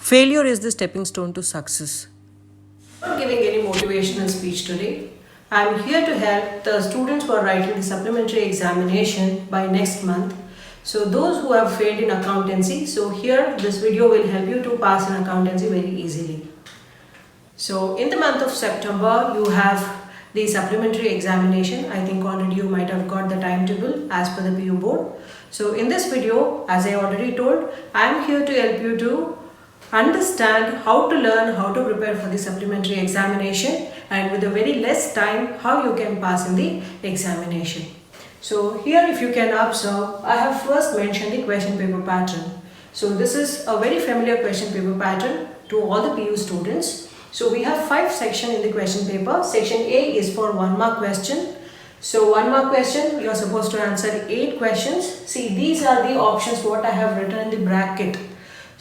Failure is the stepping stone to success. I'm not giving any motivational speech today. I'm here to help the students who are writing the supplementary examination by next month. So those who have failed in accountancy, so here this video will help you to pass in accountancy very easily. So in the month of September, you have the supplementary examination. I think already you might have got the timetable as per the PU board. So in this video, as I already told, I am here to help you to understand how to learn, how to prepare for the supplementary examination, and with a very less time, how you can pass in the examination. So here if you can observe, I have first mentioned the question paper pattern. So this is a very familiar question paper pattern to all the PU students. So we have 5 sections in the question paper. Section A is for 1 mark question. So 1 mark question, you are supposed to answer 8 questions. See, these are the options what I have written in the bracket.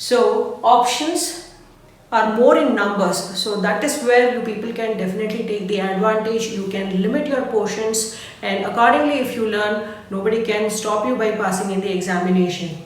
So options are more in numbers. So that is where you people can definitely take the advantage. You can limit your portions, and accordingly if you learn, nobody can stop you by passing in the examination.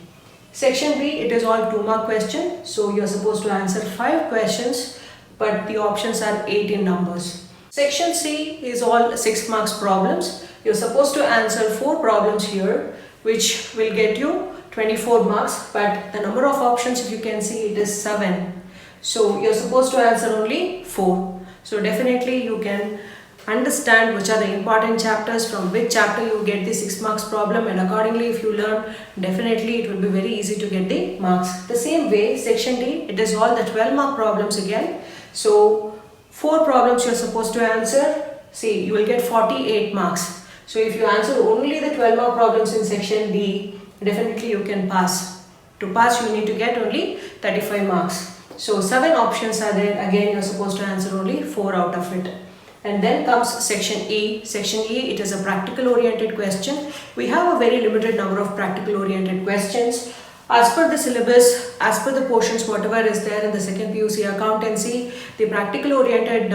Section B, it is all 2 mark question. So you are supposed to answer 5 questions, but the options are 8 in numbers. Section C is all 6 marks problems. You're supposed to answer 4 problems here, which will get you 24 marks, but the number of options, if you can see, it is 7. So you're supposed to answer only 4. So definitely you can understand which are the important chapters, from which chapter you get the 6 marks problem, and accordingly if you learn, definitely it will be very easy to get the marks. The same way, section D, it is all the 12 mark problems again. So 4 problems you're supposed to answer. See, you will get 48 marks. So if you answer only the 12 mark problems in section D, definitely you can pass. To pass, you need to get only 35 marks. So 7 options are there. Again, you're supposed to answer only 4 out of it. And then comes section E. Section E, it is a practical oriented question. We have a very limited number of practical oriented questions. As per the syllabus, as per the portions, whatever is there in the second PUC accountancy, the practical oriented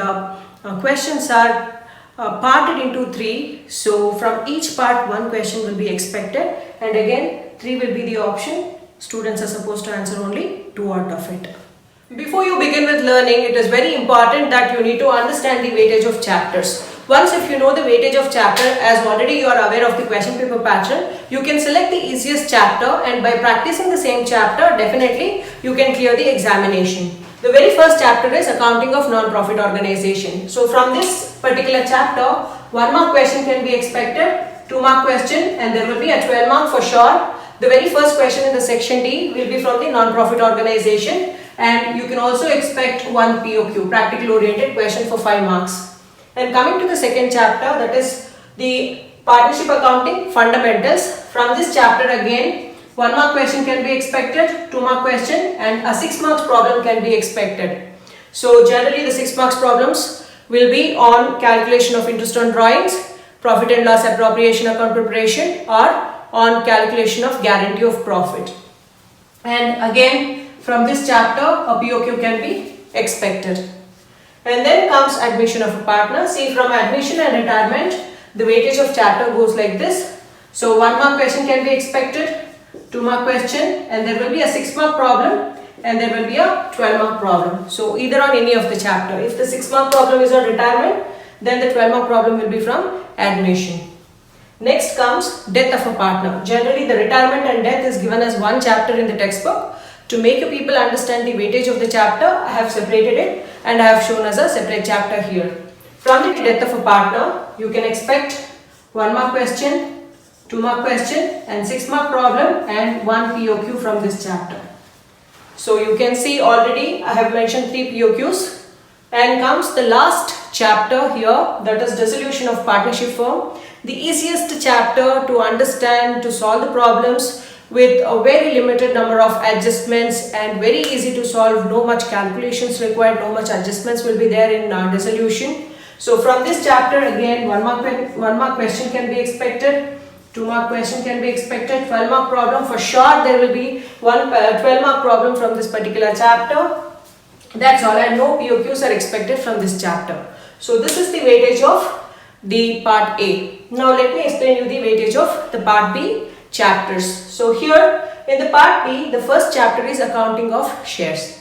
questions are parted into 3. So from each part, 1 question will be expected, and again 3 will be the option. Students are supposed to answer only 2 out of it. Before you begin with learning, it is very important that you need to understand the weightage of chapters. Once if you know the weightage of chapter, as already you are aware of the question paper pattern, you can select the easiest chapter, and by practicing the same chapter, definitely you can clear the examination. The very first chapter is accounting of non-profit organization. So from this particular chapter, 1 mark question can be expected, 2 mark question, and there will be a 12 mark for sure. The very first question in the section D will be from the non-profit organization, and you can also expect 1 POQ, practical oriented question, for 5 marks. And coming to the second chapter, that is the partnership accounting fundamentals. From this chapter again, 1 mark question can be expected, 2 mark question, and a 6 marks problem can be expected. So generally the 6 marks problems will be on calculation of interest on drawings, profit and loss appropriation account preparation, or on calculation of guarantee of profit. And again from this chapter a POQ can be expected. And then comes admission of a partner. See, from admission and retirement, the weightage of chapter goes like this. So 1 mark question can be expected, 2 mark question, and there will be a 6 mark problem, and there will be a 12 mark problem. So either on any of the chapter. If the 6 mark problem is on retirement, then the 12 mark problem will be from admission. Next comes death of a partner. Generally the retirement and death is given as 1 chapter in the textbook. To make you people understand the weightage of the chapter, I have separated it and I have shown as a separate chapter here. From the death of a partner, you can expect 1 mark question, 2 mark question, and 6 mark problem, and 1 POQ from this chapter. So you can see already I have mentioned 3 POQs, and comes the last chapter here, that is dissolution of partnership firm. The easiest chapter to understand, to solve the problems, with a very limited number of adjustments, and very easy to solve. No much calculations required, no much adjustments will be there in dissolution. So from this chapter again 1 mark question can be expected, 2 mark question can be expected, 12 mark problem for sure. There will be 12 mark problem from this particular chapter. That's all, and no POQs are expected from this chapter. So this is the weightage of the part A. Now let me explain you the weightage of the part B chapters. So here in the part B, the first chapter is accounting of shares.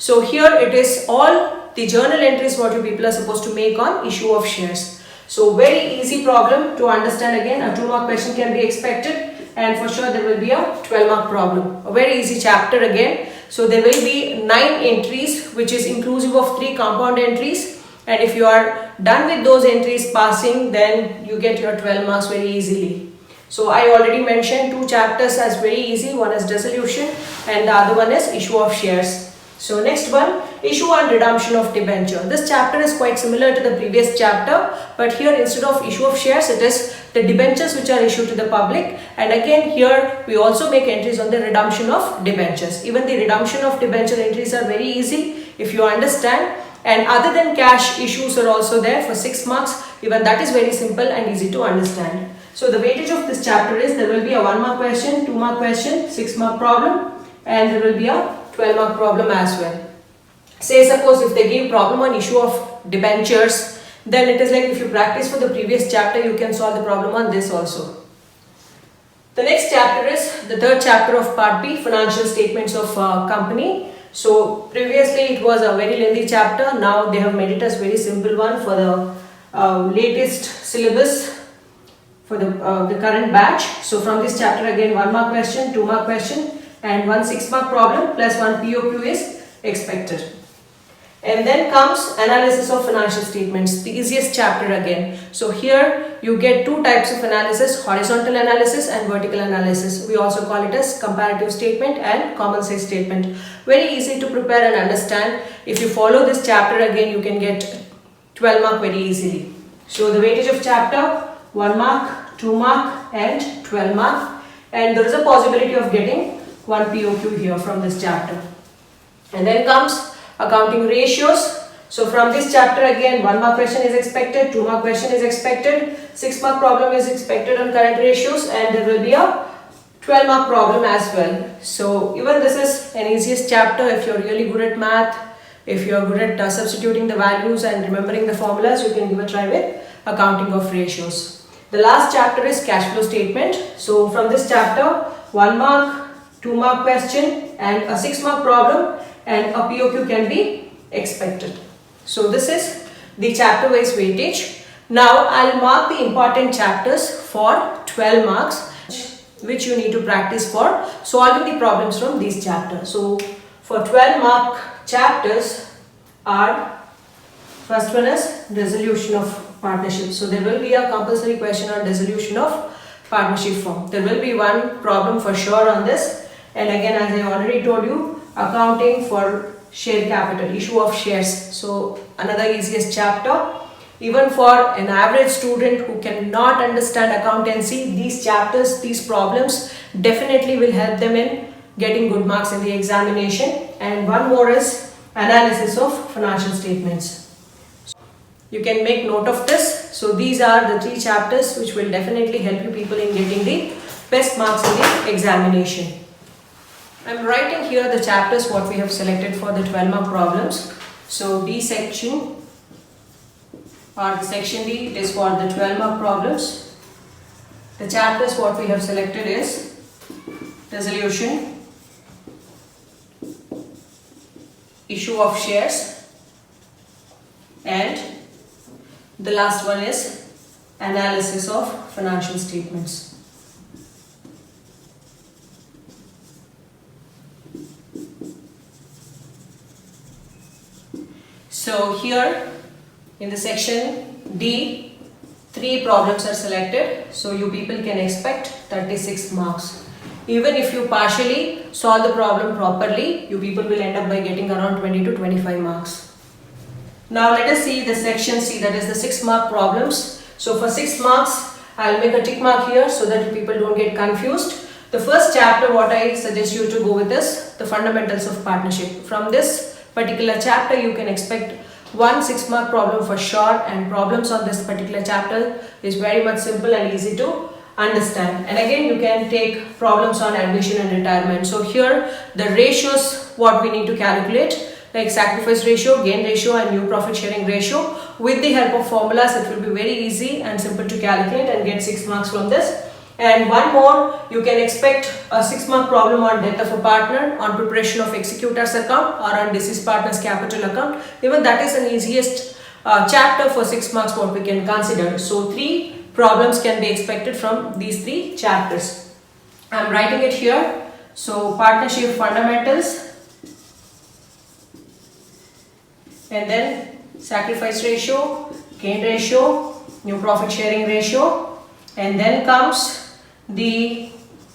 So here it is all the journal entries what you people are supposed to make on issue of shares. So very easy problem to understand. Again, a 2-mark question can be expected, and for sure there will be a 12-mark problem. A very easy chapter again. So there will be 9 entries which is inclusive of 3 compound entries, and if you are done with those entries passing, then you get your 12 marks very easily. So I already mentioned 2 chapters as very easy. One is dissolution and the other one is issue of shares. So next one, issue and redemption of debenture. This chapter is quite similar to the previous chapter, but here instead of issue of shares, it is the debentures which are issued to the public. And again here we also make entries on the redemption of debentures. Even the redemption of debenture entries are very easy if you understand. And other than cash, issues are also there for 6 marks. Even that is very simple and easy to understand. So the weightage of this chapter is, there will be a 1-mark question, 2-mark question, 6-mark problem, and there will be a 12-mark problem as well. Say suppose if they give problem on issue of debentures, then it is like if you practice for the previous chapter, you can solve the problem on this also. The next chapter is the 3rd chapter of part B, financial statements of company. So previously it was a very lengthy chapter. Now they have made it as very simple one for the latest syllabus for the current batch. So from this chapter again 1-mark question, 2-mark question, and 1 6-mark problem plus 1 POQ is expected. And then comes analysis of financial statements, the easiest chapter again. So here you get 2 types of analysis, horizontal analysis and vertical analysis. We also call it as comparative statement and common sense statement. Very easy to prepare and understand. If you follow this chapter again, you can get 12 mark very easily. So the weightage of chapter, 1 mark, 2 mark and 12 mark. And there is a possibility of getting 1 POQ here from this chapter. And then comes accounting ratios. So from this chapter again 1-mark question is expected, 2-mark question is expected, 6-mark problem is expected on current ratios, and there will be a 12-mark problem as well. So even this is an easiest chapter if you're really good at math, if you're good at substituting the values and remembering the formulas, you can give a try with accounting of ratios. The last chapter is cash flow statement. So from this chapter 1-mark, 2-mark question and a 6-mark problem and a POQ can be expected. So this is the chapter wise weightage. Now I'll mark the important chapters for 12 marks which you need to practice for solving the problems from these chapters. So for 12-mark chapters are, first one is dissolution of partnership. So there will be a compulsory question on dissolution of partnership form. There will be 1 problem for sure on this. And again, as I already told you, accounting for share capital, issue of shares. So another easiest chapter. Even for an average student who cannot understand accountancy, these chapters, these problems definitely will help them in getting good marks in the examination. And one more is analysis of financial statements. You can make note of this. So these are the 3 chapters which will definitely help you people in getting the best marks in the examination. I am writing here the chapters what we have selected for the 12-mark problems. So D section or the section D, it is for the 12-mark problems. The chapters what we have selected is dissolution, issue of shares, and the last one is analysis of financial statements. So here in the section D, 3 problems are selected. So you people can expect 36 marks. Even if you partially solve the problem properly, you people will end up by getting around 20 to 25 marks. Now let us see the section C, that is the 6-mark problems. So for 6 marks, I'll make a tick mark here so that people don't get confused. The first chapter what I suggest you to go with is the fundamentals of partnership. From this particular chapter you can expect 1 6-mark problem for sure, and problems on this particular chapter is very much simple and easy to understand. And again you can take problems on admission and retirement. So here the ratios what we need to calculate, like sacrifice ratio, gain ratio and new profit sharing ratio. With the help of formulas it will be very easy and simple to calculate and get 6 marks from this. And one more, you can expect a 6-mark problem on death of a partner, on preparation of executor's account, or on deceased partner's capital account. Even that is an easiest chapter for 6 marks what we can consider. So 3 problems can be expected from these 3 chapters. I am writing it here. So partnership fundamentals, and then sacrifice ratio, gain ratio, new profit sharing ratio, and then comes the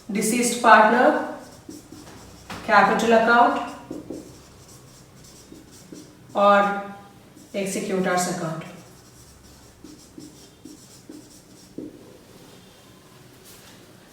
deceased partner capital account or executor's account.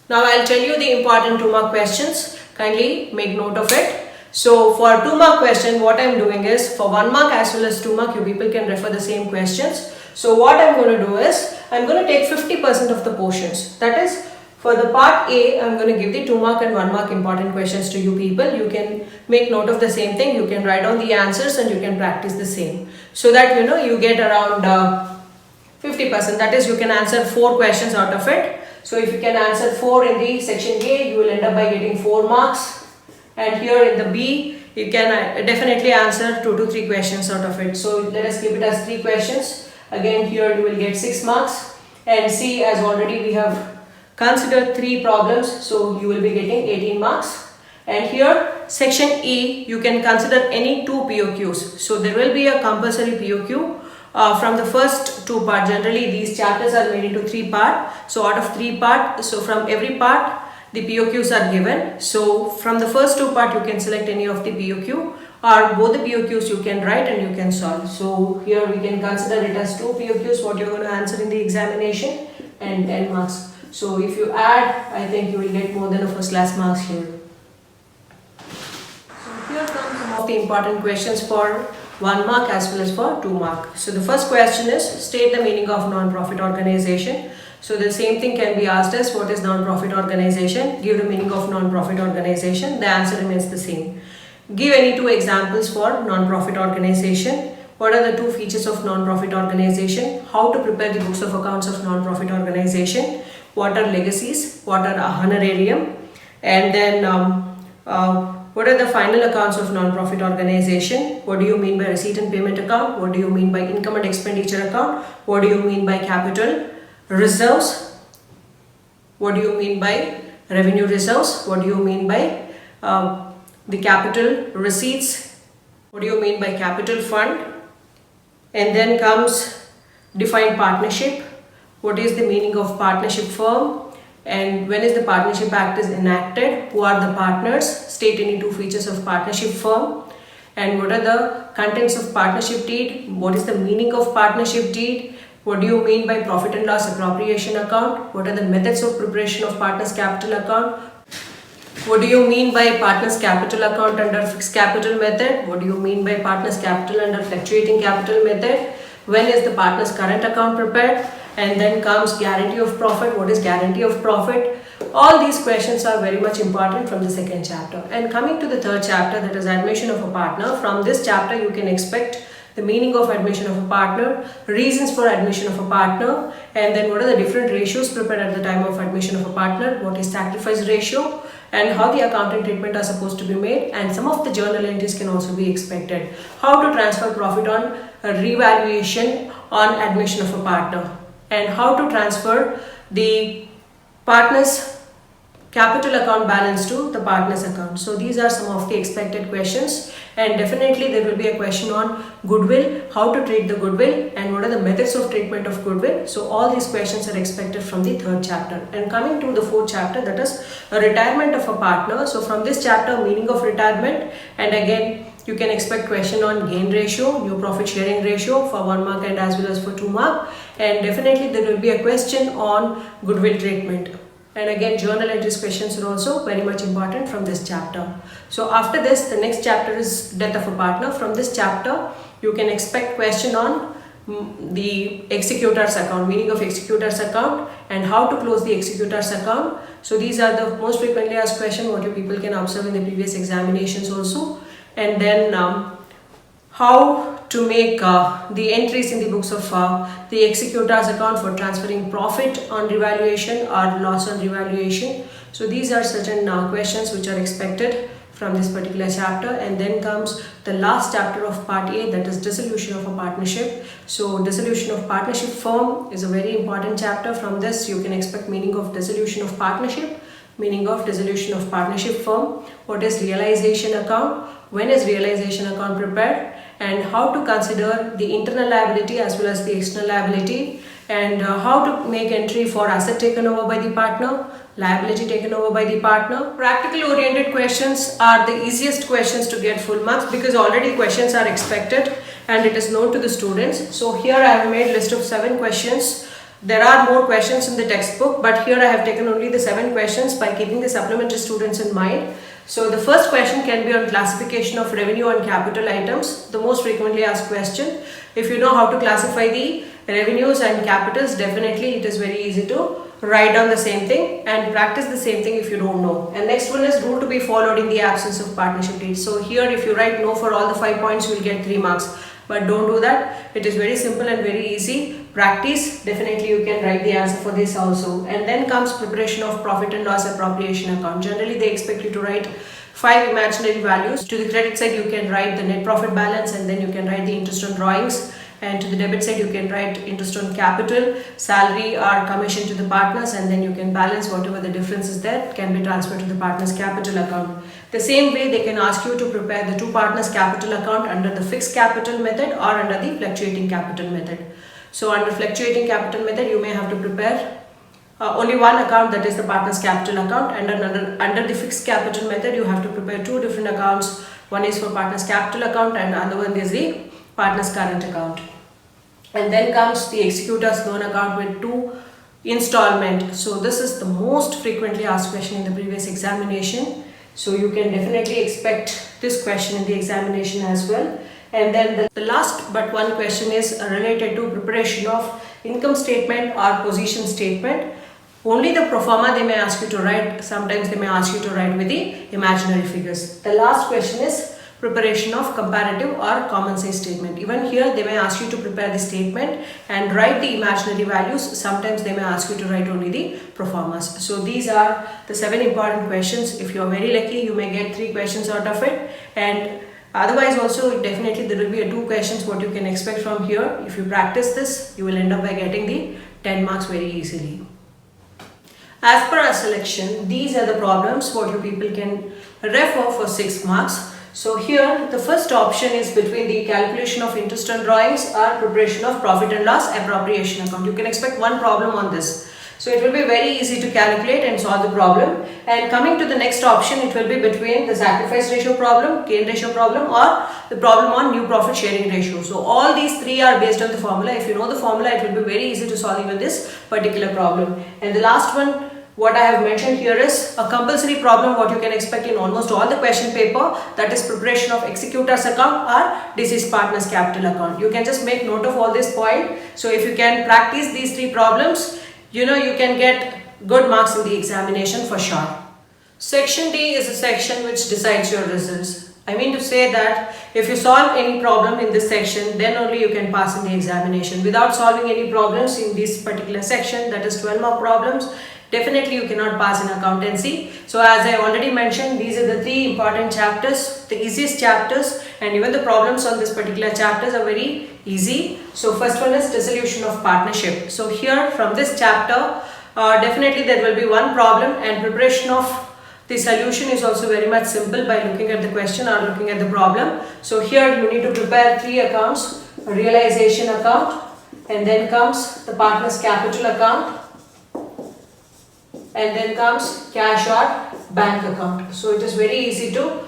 Now I'll tell you the important 2-mark questions. Kindly make note of it. So for 2-mark question, what I'm doing is, for 1 mark as well as 2 mark, you people can refer the same questions. So what I'm going to do is, I'm going to take 50% of the portions. That is, for the part A, I'm going to give the 2 mark and 1 mark important questions to you people. You can make note of the same thing. You can write down the answers and you can practice the same. So that you get around 50%. That is, you can answer 4 questions out of it. So if you can answer 4 in the section A, you will end up by getting 4 marks. And here in the B, you can definitely answer 2 to 3 questions out of it. So let us keep it as 3 questions. Again, here you will get 6 marks. And C, as already we have considered 3 problems, so you will be getting 18 marks. And here, section E, you can consider any 2 POQs. So there will be a compulsory POQ from the first 2 parts. Generally, these chapters are made into 3 parts. So out of 3 parts, so from every part, the POQs are given. So from the first 2 parts, you can select any of the POQ, or both the POQs you can write and you can solve. So here we can consider it as 2 POQs, what you're going to answer in the examination, and 10 marks. So if you add, I think you will get more than a first class marks here. So here comes some of the important questions for 1 mark as well as for 2 mark. So the first question is, state the meaning of non-profit organization. So the same thing can be asked as, what is non-profit organization? Give the meaning of non-profit organization. The answer remains the same. Give any 2 examples for non-profit organization. What are the 2 features of non-profit organization? How to prepare the books of accounts of non-profit organization? What are legacies? What are honorarium? And then what are the final accounts of non-profit organization? What do you mean by receipt and payment account? What do you mean by income and expenditure account? What do you mean by capital reserves? What do you mean by revenue reserves? What do you mean by the capital receipts? What do you mean by capital fund? And then comes defined partnership. What is the meaning of partnership firm? And when is the Partnership Act is enacted? Who are the partners? State any 2 features of partnership firm. And what are the contents of partnership deed? What is the meaning of partnership deed? What do you mean by profit and loss appropriation account? What are the methods of preparation of partners capital account? What do you mean by partners capital account under fixed capital method? What do you mean by partners capital under fluctuating capital method? When is the partner's current account prepared? And then comes guarantee of profit. What is guarantee of profit? All these questions are very much important from the 2nd chapter. And coming to the 3rd chapter, that is admission of a partner. From this chapter, you can expect the meaning of admission of a partner, reasons for admission of a partner, and then what are the different ratios prepared at the time of admission of a partner, what is sacrifice ratio, and how the accounting treatment are supposed to be made, and some of the journal entries can also be expected. How to transfer profit on revaluation on admission of a partner, and how to transfer the partner's capital account balance to the partner's account. So these are some of the expected questions, and definitely there will be a question on goodwill, how to treat the goodwill, and what are the methods of treatment of goodwill. So all these questions are expected from the 3rd chapter. And coming to the 4th chapter, that is a retirement of a partner. So from this chapter, meaning of retirement, and again you can expect question on gain ratio, new profit sharing ratio for 1 mark and as well as for 2 mark, and definitely there will be a question on goodwill treatment. And again, journal entries questions are also very much important from this chapter. So after this, the next chapter is death of a partner. From this chapter, you can expect question on the executor's account, meaning of executor's account, and how to close the executor's account. So these are the most frequently asked questions what you people can observe in the previous examinations also. And then how to make the entries in the books of the executor's account for transferring profit on revaluation or loss on revaluation. So these are certain questions which are expected from this particular chapter. And then comes the last chapter of part A, that is dissolution of a partnership. So dissolution of partnership firm is a very important chapter. From this you can expect meaning of dissolution of partnership, meaning of dissolution of partnership firm, what is realization account, when is realization account prepared, and how to consider the internal liability as well as the external liability, and how to make entry for asset taken over by the partner, liability taken over by the partner. Practical oriented questions are the easiest questions to get full marks because already questions are expected and it is known to the students. So here I have made list of 7 questions. There are more questions in the textbook, but here I have taken only the 7 questions by keeping the supplementary students in mind. So the first question can be on classification of revenue and capital items, the most frequently asked question. If you know how to classify the revenues and capitals, definitely it is very easy to write down the same thing and practice the same thing if you don't know. And next one is rule to be followed in the absence of partnership deeds. So here if you write no for all the 5 points, you will get 3 marks. But don't do that. It is very simple and very easy. Practice, definitely you can write the answer for this also. And then comes preparation of profit and loss appropriation account. Generally they expect you to write 5 imaginary values. To the credit side you can write the net profit balance, and then you can write the interest on drawings. And to the debit side you can write interest on capital, salary or commission to the partners, and then you can balance whatever the difference is there can be transferred to the partner's capital account. The same way they can ask you to prepare the 2 partners capital account under the fixed capital method or under the fluctuating capital method. So under fluctuating capital method you may have to prepare only one account, that is the partner's capital account, and under the fixed capital method you have to prepare 2 different accounts. One is for partner's capital account and another one is the partner's current account. And then comes the executor's loan account with 2 installment. So this is the most frequently asked question in the previous examination. So you can definitely expect this question in the examination as well. And then the last but one question is related to preparation of income statement or position statement. Only the pro forma they may ask you to write. Sometimes they may ask you to write with the imaginary figures. The last question is preparation of comparative or common size statement. Even here they may ask you to prepare the statement and write the imaginary values. Sometimes they may ask you to write only the pro formas. So these are the 7 important questions. If you are very lucky you may get 3 questions out of it, and otherwise also definitely there will be 2 questions what you can expect from here. If you practice this you will end up by getting the 10 marks very easily. As per our selection, these are the problems what you people can refer for 6 marks. So here the first option is between the calculation of interest on drawings or preparation of profit and loss appropriation account. You can expect 1 problem on this. So it will be very easy to calculate and solve the problem. And coming to the next option, it will be between the sacrifice ratio problem, gain ratio problem, or the problem on new profit sharing ratio. So all these 3 are based on the formula. If you know the formula, it will be very easy to solve even this particular problem. And the last one, what I have mentioned here is a compulsory problem what you can expect in almost all the question paper, that is preparation of executor's account or deceased partner's capital account. You can just make note of all this point. So if you can practice these 3 problems, you can get good marks in the examination for sure. Section D is a section which decides your results. I mean to say that if you solve any problem in this section, then only you can pass in the examination. Without solving any problems in this particular section, that is 12 mark problems, definitely you cannot pass in accountancy. So as I already mentioned, these are the 3 important chapters, the easiest chapters, and even the problems on this particular chapters are very easy. So first one is dissolution of partnership. So here from this chapter, definitely there will be 1 problem, and preparation of the solution is also very much simple by looking at the question or looking at the problem. So here you need to prepare 3 accounts, a realization account, and then comes the partner's capital account, and then comes cash or bank account. So it is very easy to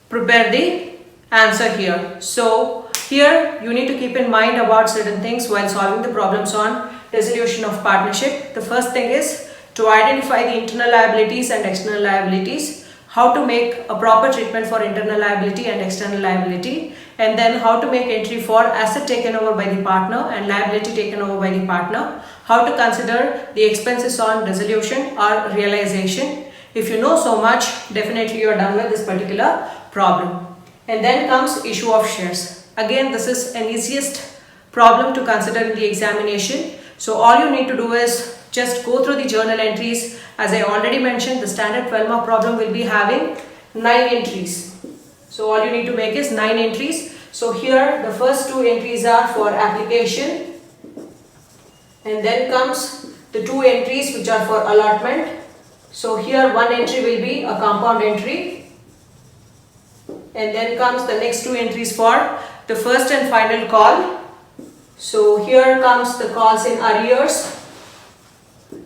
prepare the answer here. So here you need to keep in mind about certain things while solving the problems on dissolution of partnership. The first thing is to identify the internal liabilities and external liabilities, how to make a proper treatment for internal liability and external liability, and then how to make entry for asset taken over by the partner and liability taken over by the partner, how to consider the expenses on dissolution or realization. If you know so much, definitely you are done with this particular problem. And then comes issue of shares. Again, this is an easiest problem to consider in the examination. So all you need to do is just go through the journal entries. As I already mentioned, the standard 12 mark problem will be having 9 entries. So all you need to make is 9 entries. So here the first 2 entries are for application, and then comes the 2 entries which are for allotment. So here one entry will be a compound entry, and then comes the next 2 entries for the first and final call. So here comes the calls in arrears.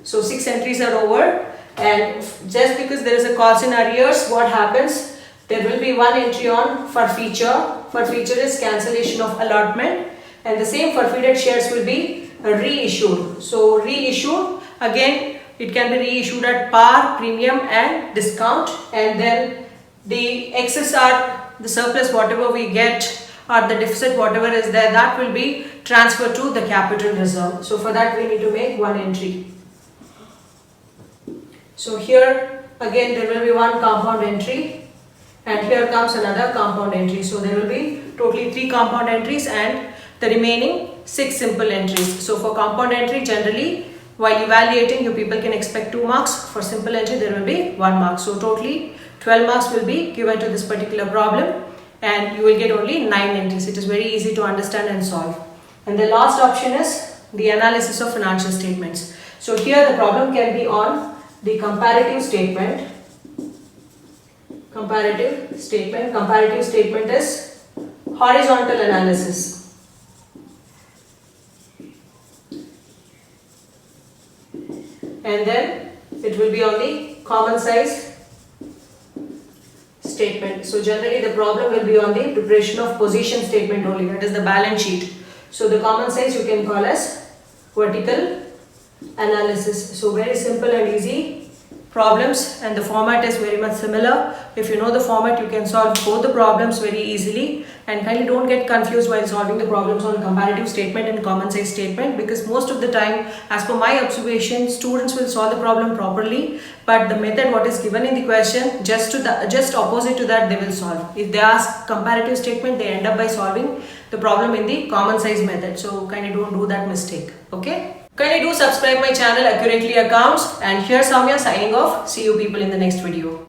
So 6 entries are over, and just because there is a calls in arrears, what happens? There will be one entry on forfeiture. Forfeiture is cancellation of allotment, and the same forfeited shares will be reissued. So reissued, again it can be reissued at par, premium and discount, and then the excess are the surplus, whatever we get, or the deficit, whatever is there, that will be transferred to the capital reserve. So for that we need to make one entry. So here again there will be one compound entry, and here comes another compound entry. So there will be totally 3 compound entries and the remaining 6 simple entries. So for compound entry, generally while evaluating, you people can expect 2 marks. For simple entry there will be 1 mark. So totally 12 marks will be given to this particular problem, and you will get only 9 entries. It is very easy to understand and solve. And the last option is the analysis of financial statements. So here the problem can be on the comparative statement. Comparative statement is horizontal analysis. And then it will be on the common size statement. So generally the problem will be on the preparation of position statement only, that is the balance sheet. So the common size you can call as vertical analysis. So very simple and easy problems, and the format is very much similar. If you know the format, you can solve both the problems very easily. And kindly don't get confused while solving the problems on comparative statement and common size statement, because most of the time, as per my observation, students will solve the problem properly, but the method what is given in the question, just opposite to that they will solve. If they ask comparative statement, they end up by solving the problem in the common size method. So kindly don't do that mistake. Okay. Kindly do subscribe my channel Accurately Accounts, and here's Soumya signing off. See you people in the next video.